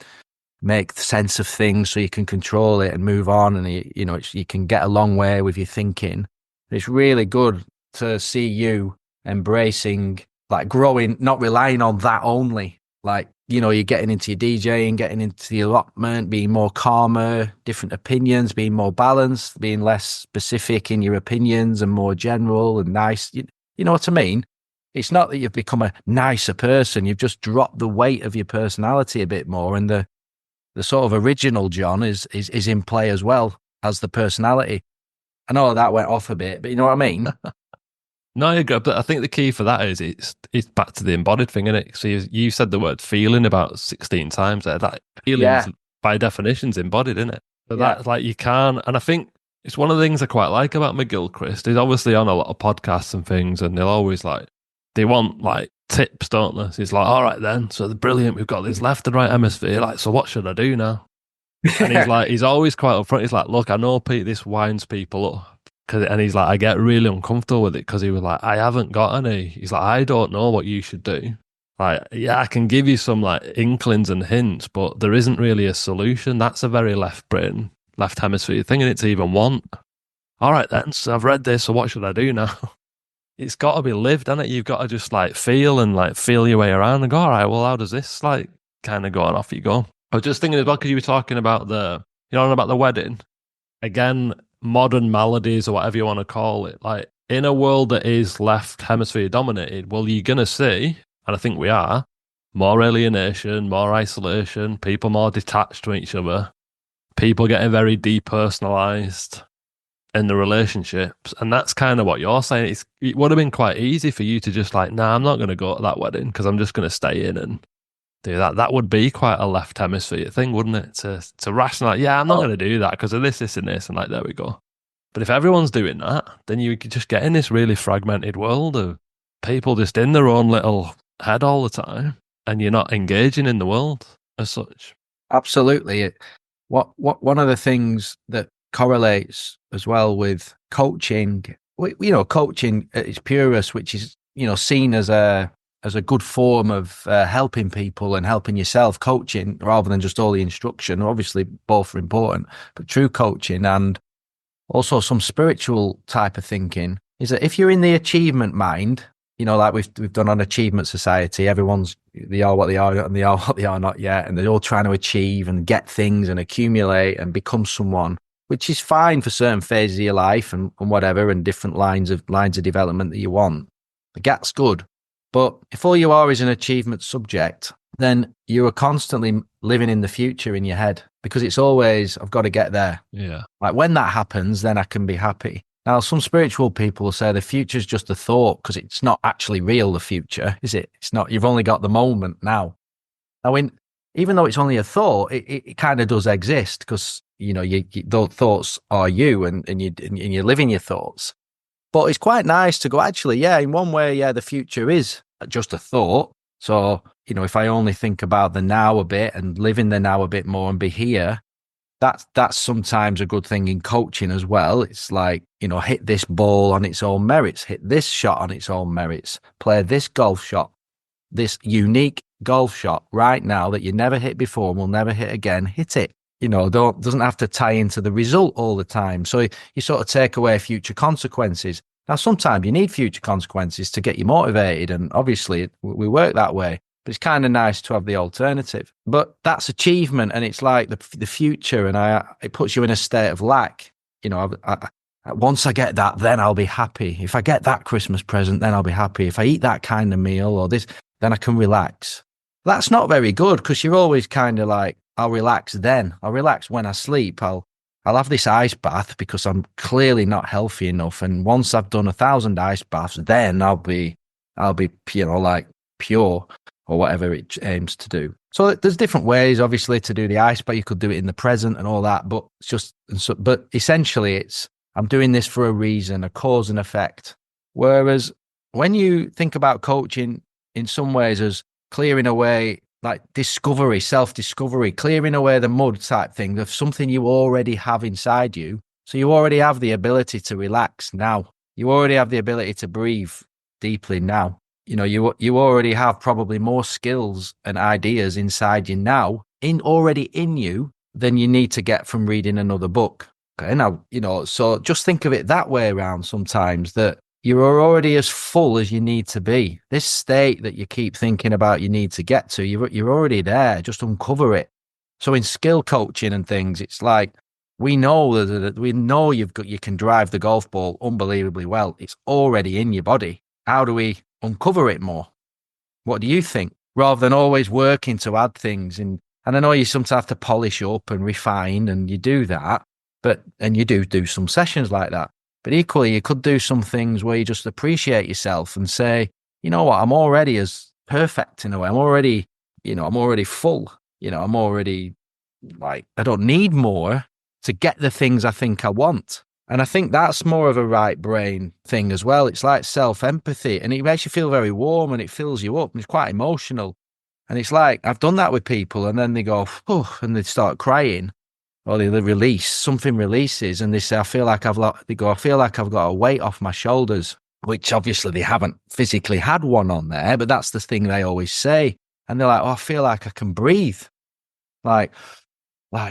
make sense of things so you can control it and move on. And, you know, you can get a long way with your thinking. It's really good to see you embracing, like growing, not relying on that only. Like, you know, you're getting into your DJing, getting into the allotment, being more calmer, different opinions, being more balanced, being less specific in your opinions and more general and nice. You know what I mean? It's not that you've become a nicer person. You've just dropped the weight of your personality a bit more. And the sort of original John is in play as well as the personality. I know that went off a bit, but you know what I mean? No, you're good, but I think the key for that is it's back to the embodied thing, isn't it? So you said the word feeling about 16 times there. That feeling's by definition is embodied, isn't it? So that's like you can, and I think it's one of the things I quite like about McGilchrist. He's obviously on a lot of podcasts and things, and they'll always they want like tips, don't they? So he's like, all right then, so they're brilliant. We've got this left and right hemisphere. Like, so what should I do now? And he's always quite upfront. He's like, look, I know this winds people up. And he's like, I get really uncomfortable with it because he was like, I haven't got any. He's like, I don't know what you should do. Like, yeah, I can give you some like inklings and hints, but there isn't really a solution. That's a very left brain, left hemisphere thing, and it's even want. All right, then. So I've read this. So what should I do now? It's got to be lived, hasn't it? You've got to just like feel and like feel your way around and go, all right, well, how does this like kind of go? And off you go. I was just thinking as well, because you were talking about about the wedding. Again, modern maladies or whatever you want to call it. Like in a world that is left hemisphere dominated, well, you're going to see, and I think we are, more alienation, more isolation, people more detached to each other, people getting very depersonalized in the relationships. And that's kind of what you're saying. It would have been quite easy for you to just like, nah, I'm not going to go to that wedding because I'm just going to stay in and do that. That would be quite a left hemisphere thing, wouldn't it? To rationalize, yeah, I'm not going to do that because of this, and this, and like, there we go. But if everyone's doing that, then you could just get in this really fragmented world of people just in their own little head all the time, and you're not engaging in the world as such. Absolutely. One of the things that correlates as well with coaching, coaching at its purest, which is, seen as a good form of helping people and helping yourself, coaching rather than just all the instruction. Obviously, both are important, but true coaching and also some spiritual type of thinking is that if you're in the achievement mind, like we've done on Achievement Society, they are what they are and they are what they are not yet, and they're all trying to achieve and get things and accumulate and become someone, which is fine for certain phases of your life and whatever, and different lines of development that you want. That's good. But if all you are is an achievement subject, then you are constantly living in the future in your head because it's always, I've got to get there. Yeah. Like when that happens, then I can be happy. Now, some spiritual people will say the future is just a thought because it's not actually real, the future, is it? It's not, you've only got the moment now. Now, even though it's only a thought, it kind of does exist because, those thoughts are you and you're living your thoughts. But it's quite nice to go, actually, yeah, in one way, yeah, the future is just a thought. So, if I only think about the now a bit and live in the now a bit more and be here, that's sometimes a good thing in coaching as well. It's like, hit this ball on its own merits, hit this shot on its own merits, play this golf shot, this unique golf shot right now that you never hit before and will never hit again, hit it. Doesn't have to tie into the result all the time. So you sort of take away future consequences. Now, sometimes you need future consequences to get you motivated. And obviously we work that way, but it's kind of nice to have the alternative. But that's achievement. And it's like the future. And it puts you in a state of lack. Once I get that, then I'll be happy. If I get that Christmas present, then I'll be happy. If I eat that kind of meal or this, then I can relax. That's not very good because you're always kind of like, I'll relax then. I'll relax when I sleep. I'll have this ice bath because I'm clearly not healthy enough. And once I've done 1,000 ice baths, then I'll be like pure or whatever it aims to do. So there's different ways, obviously, to do the ice bath. You could do it in the present and all that, but but essentially it's, I'm doing this for a reason, a cause and effect. Whereas when you think about coaching in some ways as clearing away, like discovery, self-discovery, clearing away the mud type thing of something you already have inside you. So you already have the ability to relax now. You already have the ability to breathe deeply now. You already have probably more skills and ideas inside you now, already in you, than you need to get from reading another book. Okay, now, so just think of it that way around sometimes, that you are already as full as you need to be. This state that you keep thinking about you need to get to, you're already there. Just uncover it. So in skill coaching and things, it's like, we know that you can drive the golf ball unbelievably well. It's already in your body. How do we uncover it more? What do you think? Rather than always working to add things. And I know you sometimes have to polish up and refine, and you do that, and you do some sessions like that. But equally, you could do some things where you just appreciate yourself and say, you know what, I'm already as perfect in a way. I'm already full. I'm already like, I don't need more to get the things I think I want. And I think that's more of a right brain thing as well. It's like self-empathy, and it makes you feel very warm and it fills you up and it's quite emotional. And it's like, I've done that with people and then they go, oh, and they start crying. Or they release, something releases, and they say, I feel like I've got a weight off my shoulders. which obviously they haven't physically had one on there, but that's the thing they always say. And they're like, oh, I feel like I can breathe. Like,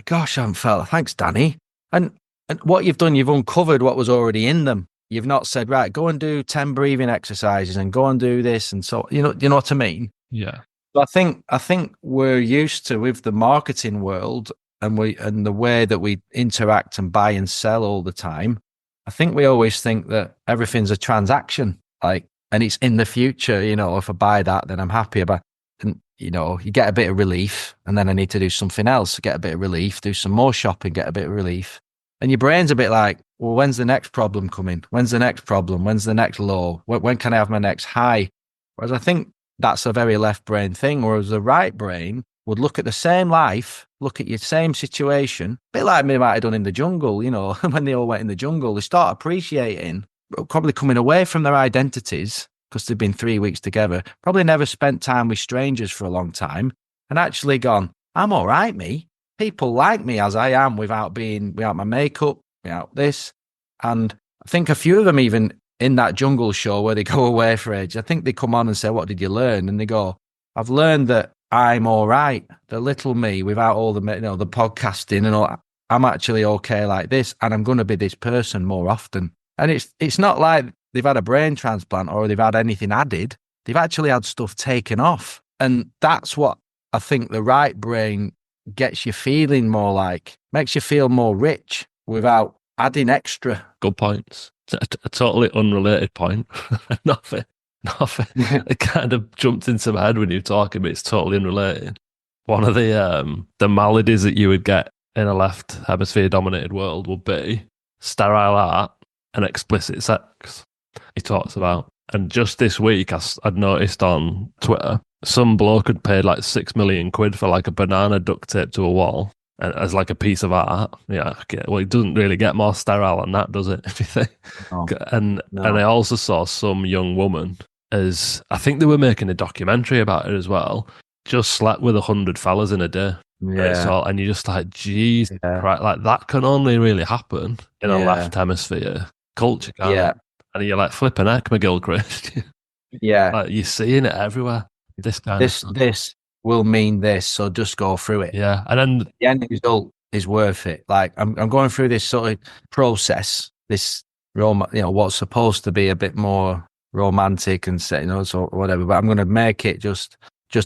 gosh, I haven't felt, thanks, Danny. And what you've done, you've uncovered what was already in them. You've not said, right, go and do 10 breathing exercises and go and do this. And so, you know what I mean? Yeah. But I think we're used to, with the marketing world and the way that we interact and buy and sell all the time, I think we always think that everything's a transaction, like, and it's in the future, if I buy that, then I'm happy about, and, you get a bit of relief, and then I need to do something else, get a bit of relief, do some more shopping, get a bit of relief. And your brain's a bit like, well, when's the next problem coming? When's the next problem? When's the next low? When can I have my next high? Whereas I think that's a very left brain thing, whereas the right brain would look at the same life, look at your same situation, a bit like me might have done in the jungle, when they all went in the jungle, they start appreciating, probably coming away from their identities because they've been 3 weeks together, probably never spent time with strangers for a long time, and actually gone, I'm all right, me. People like me as I am without my makeup, without this. And I think a few of them, even in that jungle show where they go away for age, I think they come on and say, what did you learn? And they go, I've learned that I'm all right. The little me without all the, the podcasting and all, I'm actually okay like this. And I'm going to be this person more often. And it's not like they've had a brain transplant or they've had anything added. They've actually had stuff taken off. And that's what I think the right brain gets you feeling more like, makes you feel more rich without adding extra. Good points. A totally unrelated point. Nothing. It kind of jumped into my head when you were talking, but it's totally unrelated. One of the maladies that you would get in a left hemisphere dominated world would be sterile art and explicit sex. He talks about, and just this week I'd noticed on Twitter, some bloke had paid like 6 million quid for like a banana duct tape to a wall as like a piece of art. Yeah, okay. Well, it doesn't really get more sterile than that, does it? If you think. No. And I also saw some young woman, as I think they were making a documentary about it as well, just slept with 100 fellas in a day. Yeah. And you're just like, geez, right? Like that can only really happen in a left hemisphere culture, can't it? And you're like, flipping heck, McGilchrist. Yeah. Like, you're seeing it everywhere. This will mean this, so just go through it. Yeah, and then the end result is worth it. Like I'm going through this sort of process, this what's supposed to be a bit more romantic and so whatever, but I'm going to make it just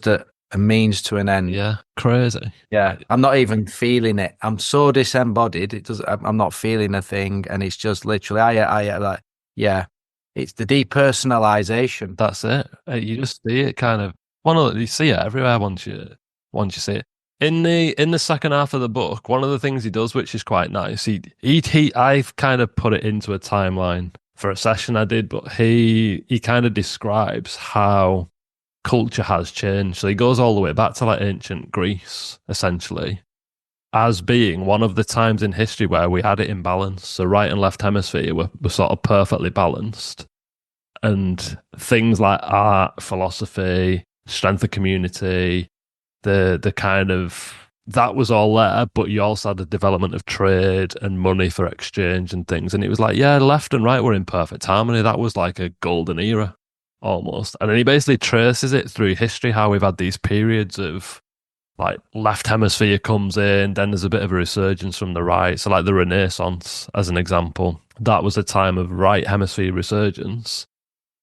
a means to an end. Yeah, crazy. Yeah, I'm not even feeling it. I'm so disembodied. I'm not feeling a thing, and it's just literally it's the depersonalization. That's it. You just see it kind of. You see it everywhere once you see it. In the second half of the book, one of the things he does, which is quite nice, I've kind of put it into a timeline for a session I did, but he kind of describes how culture has changed. So he goes all the way back to like ancient Greece, essentially, as being one of the times in history where we had it in balance. So right and left hemisphere were sort of perfectly balanced. And things like art, philosophy, strength of community, the kind of, that was all there, but you also had the development of trade and money for exchange and things. And it was like, yeah, left and right were in perfect harmony. That was like a golden era almost. And then he basically traces it through history, how we've had these periods of like left hemisphere comes in, then there's a bit of a resurgence from the right. So like the Renaissance, as an example, that was a time of right hemisphere resurgence,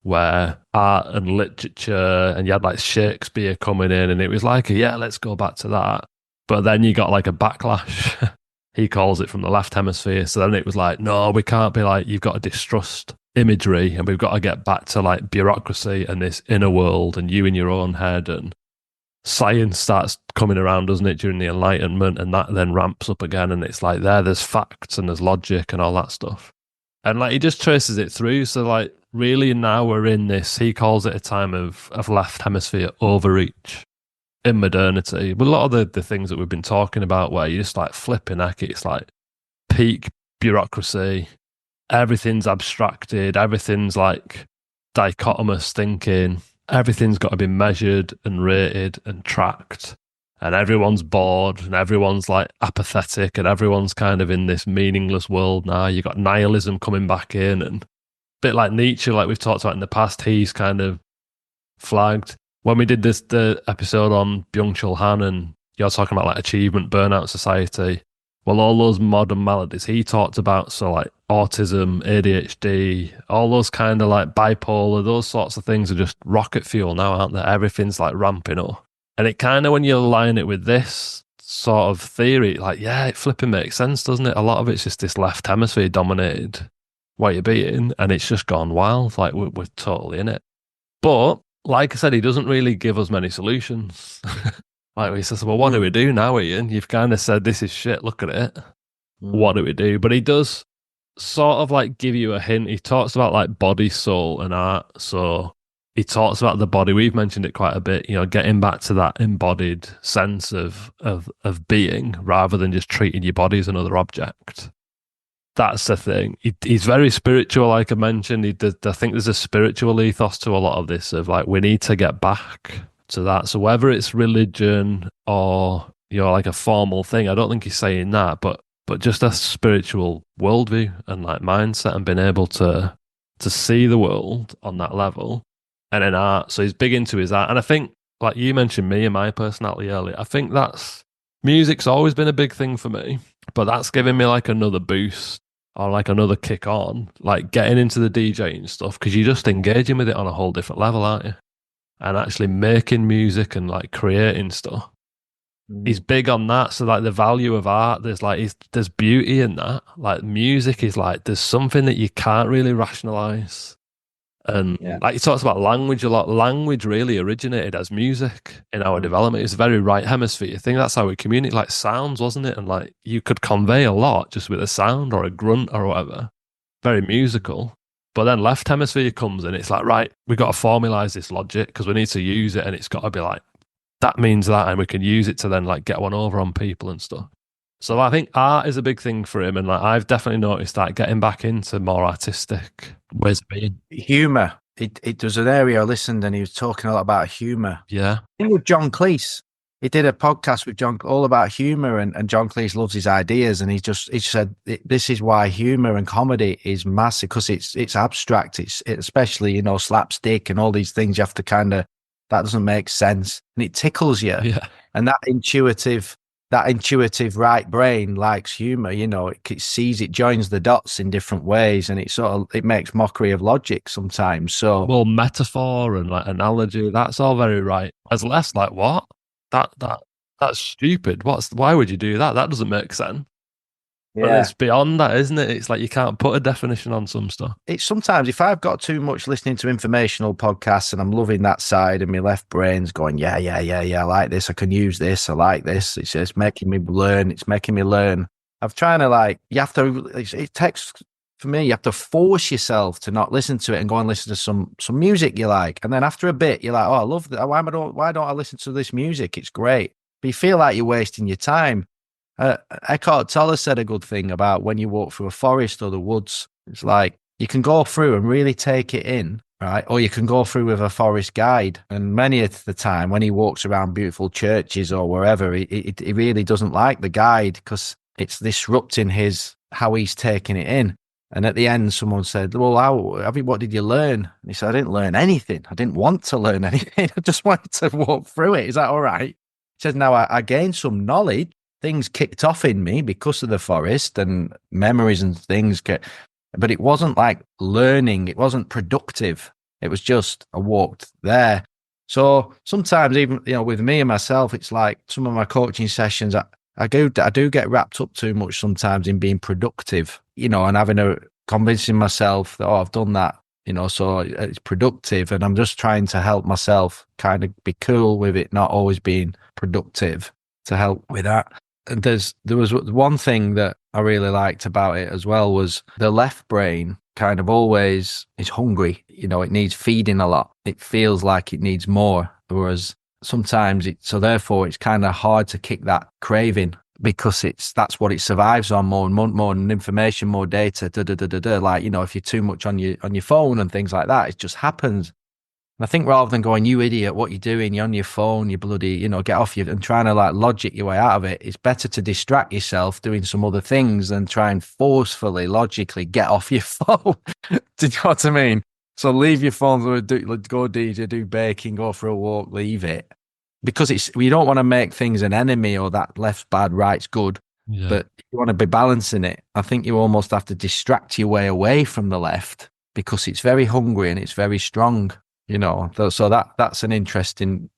where art and literature, and you had like Shakespeare coming in, and it was like, yeah, let's go back to that. But then you got like a backlash, he calls it, from the left hemisphere. So then it was like, no, we can't be like, you've got to distrust imagery, and we've got to get back to like bureaucracy and this inner world and you in your own head. And science starts coming around, doesn't it, during the Enlightenment, and that then ramps up again, and it's like there's facts and there's logic and all that stuff. And like he just traces it through. So like really now we're in this, he calls it a time of left hemisphere overreach in modernity. But a lot of the things that we've been talking about, where you just like flipping heck, it's like peak bureaucracy, everything's abstracted, everything's like dichotomous thinking, everything's got to be measured and rated and tracked. And everyone's bored and everyone's like apathetic and everyone's kind of in this meaningless world now. You got nihilism coming back in, and bit like Nietzsche, like we've talked about in the past, he's kind of flagged. When we did the episode on Byung-Chul Han and you're talking about like achievement, burnout society, well, all those modern maladies he talked about, so like autism, ADHD, all those kind of like bipolar, those sorts of things are just rocket fuel now, aren't they? Everything's like ramping up. And it kind of, when you align it with this sort of theory, like, yeah, it flipping makes sense, doesn't it? A lot of it's just this left hemisphere dominated way of being, and it's just gone wild. Like, we're totally in it. But, like I said, he doesn't really give us many solutions. Like, he says, well, what do we do now, Ian? You've kind of said this is shit, look at it. What do we do? But he does sort of like give you a hint. He talks about like body, soul, and art. So he talks about the body. We've mentioned it quite a bit, you know, getting back to that embodied sense of being rather than just treating your body as another object. That's the thing. He's very spiritual, like I mentioned. I think there's a spiritual ethos to a lot of this of like, we need to get back to that. So whether it's religion or, you know, like a formal thing, I don't think he's saying that, but just a spiritual worldview and like mindset and being able to see the world on that level. And in art, so he's big into his art. And I think, like you mentioned me and my personality earlier, I think that's, music's always been a big thing for me, but that's giving me like another boost or like another kick on, like getting into the DJing stuff, because you're just engaging with it on a whole different level, aren't you? And actually making music and like creating stuff. He's big on that. So like the value of art, there's beauty in that. Like music is like, there's something that you can't really rationalize. And like he talks about language a lot. Language really originated as music in our development. It's a very right hemisphere thing. That's how we communicate, like sounds, wasn't it? And like you could convey a lot just with a sound or a grunt or whatever. Very musical. But then left hemisphere comes in. It's like, right, we got to formalize this logic because we need to use it, and it's got to be like, that means that, and we can use it to then like get one over on people and stuff. So I think art is a big thing for him, and like I've definitely noticed that getting back into more artistic ways of being. Humor. It was an area I listened, and he was talking a lot about humor. Yeah. I think with John Cleese, he did a podcast with John all about humor, and John Cleese loves his ideas, and he said this is why humor and comedy is massive, because it's abstract. It's especially, you know, slapstick and all these things. You have to kind of, that doesn't make sense, and it tickles you. Yeah. And that intuitive right brain likes humor. You know, it sees, it joins the dots in different ways, and it makes mockery of logic sometimes. So, well, metaphor and like analogy, that's all very right. As less like, what? That's stupid. Why would you do that? That doesn't make sense. But it's beyond that, isn't it? It's like you can't put a definition on some stuff. It's sometimes, if I've got too much listening to informational podcasts and I'm loving that side, and my left brain's going, yeah, I like this, I can use this, I like this, it's just making me learn, I'm trying to, like, you have to, it takes, for me, you have to force yourself to not listen to it and go and listen to some music you like. And then after a bit, you're like, oh, I love that. Why don't I listen to this music? It's great. But you feel like you're wasting your time. Eckhart Tolle said a good thing about when you walk through a forest or the woods. It's like you can go through and really take it in, right? Or you can go through with a forest guide. And many of the time when he walks around beautiful churches or wherever, he really doesn't like the guide because it's disrupting how he's taking it in. And at the end, someone said, well, what did you learn? And he said, I didn't learn anything. I didn't want to learn anything. I just wanted to walk through it. Is that all right? He said, now I gained some knowledge. Things kicked off in me because of the forest and memories and things. But it wasn't like learning. It wasn't productive. It was just, I walked there. So sometimes even, you know, with me and myself, it's like some of my coaching sessions, I do get wrapped up too much sometimes in being productive, you know, and convincing myself that, oh, I've done that, you know, so it's productive. And I'm just trying to help myself kind of be cool with it, not always being productive, to help with that. And there was one thing that I really liked about it as well, was the left brain kind of always is hungry. You know, it needs feeding a lot. It feels like it needs more. Whereas sometimes so therefore it's kind of hard to kick that craving, because that's what it survives on, more information, more data, Like, you know, if you're too much on your phone and things like that, it just happens. And I think rather than going, you idiot, what you doing? You're on your phone, you bloody, get off you, and trying to like logic your way out of it, it's better to distract yourself doing some other things than try and forcefully, logically get off your phone. Do you know what I mean? So leave your phone, go DJ, do baking, go for a walk, leave it. Because we don't want to make things an enemy or that left's bad, right's good. Yeah. But you want to be balancing it. I think you almost have to distract your way away from the left because it's very hungry and it's very strong. So that's an interesting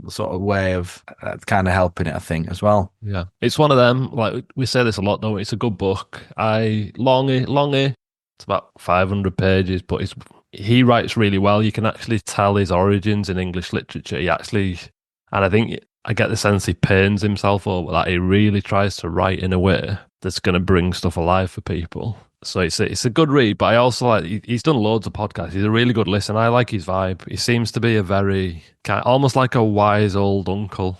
sort of way of kind of helping it, I think, as well. Yeah, it's one of them. Like we say this a lot, though. It's a good book. Longy. It's about 500 pages, but he writes really well. You can actually tell his origins in English literature. And I think I get the sense he pains himself over that. He really tries to write in a way that's going to bring stuff alive for people. So it's a good read, but I also like, he's done loads of podcasts. He's a really good listen. I like his vibe. He seems to be a very, almost like a wise old uncle.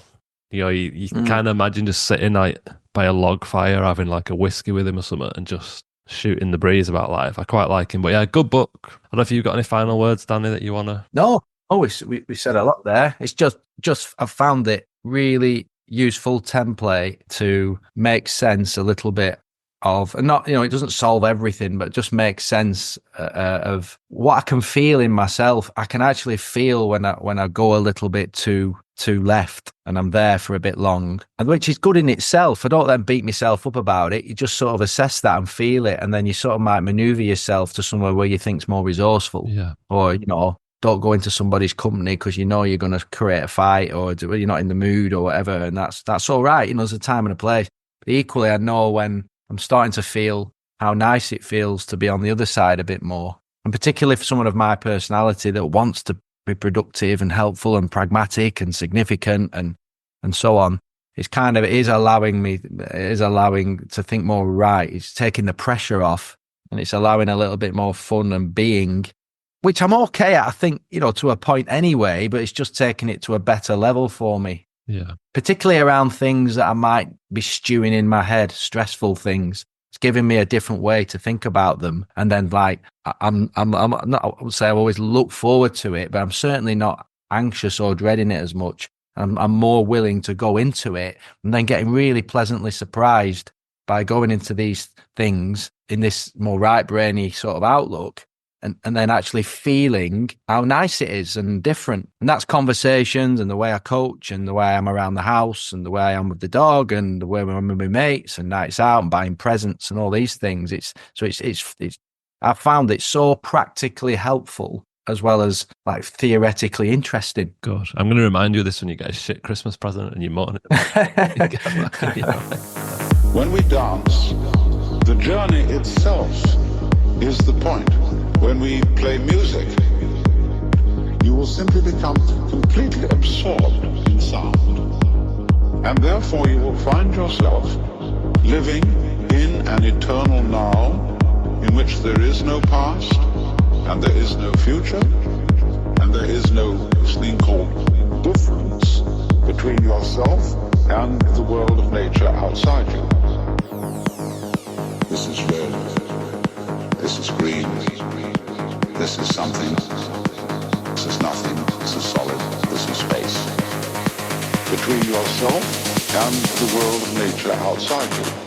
You can kind of imagine just sitting like by a log fire, having like a whiskey with him or something and just shooting the breeze about life. I quite like him, but yeah, good book. I don't know if you've got any final words, Danny, that you want to... No. Oh, we said a lot there. It's just I've found it really useful template to make sense a little bit of, and not, it doesn't solve everything, but just make sense of what I can feel in myself. I can actually feel when I go a little bit too left and I'm there for a bit long, and which is good in itself. I don't then beat myself up about it. You just sort of assess that and feel it, and then you sort of might maneuver yourself to somewhere where you think's more resourceful. Yeah. Or, don't go into somebody's company because you're going to create a fight, or you're not in the mood or whatever, and that's all right. There's a time and a place. But equally, I know when I'm starting to feel how nice it feels to be on the other side a bit more, and particularly for someone of my personality that wants to be productive and helpful and pragmatic and significant and so on. It is allowing to think more right. It's taking the pressure off, and it's allowing a little bit more fun and being, which I'm okay at, I think, to a point anyway, but it's just taking it to a better level for me. Yeah. Particularly around things that I might be stewing in my head, stressful things. It's giving me a different way to think about them. And then like, I'm not, I would say I always look forward to it, but I'm certainly not anxious or dreading it as much. I'm more willing to go into it and then getting really pleasantly surprised by going into these things in this more right-brainy sort of outlook. And then actually feeling how nice it is and different. And that's conversations and the way I coach and the way I am around the house and the way I am with the dog and the way I'm with my mates and nights out and buying presents and all these things. I found it so practically helpful as well as like theoretically interesting. Good. I'm going to remind you of this when you get a shit Christmas present and you're mourning. When we dance, the journey itself is the point. When we play music, you will simply become completely absorbed in sound. And therefore you will find yourself living in an eternal now in which there is no past, and there is no future, and there is no thing called difference between yourself and the world of nature outside you. This is red. This is green. This is something. This is nothing. This is solid. This is space. Between yourself and the world of nature outside you.